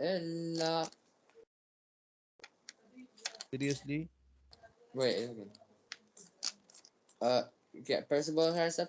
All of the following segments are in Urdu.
إلا Seriously? wait okay. Get principal hands up.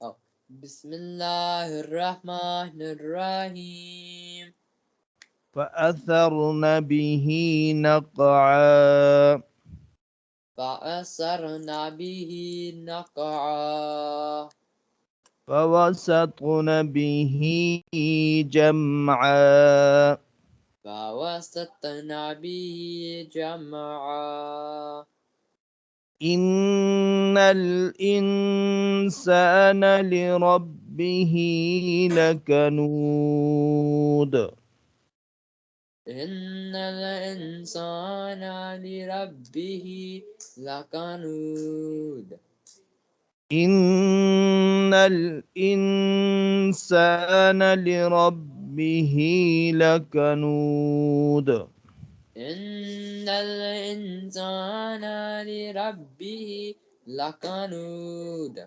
Oh, Bismillahirrahmanirrahim. فأثرن به نقعا فأثرنا به نقعا فوسطن به جمعا فوسطنا به جمعا إن الإنسان لربه لكنود إن الإنسان لربه لكنود إن الإنسان لربه لكنود إن الإنسان لربه لكنود.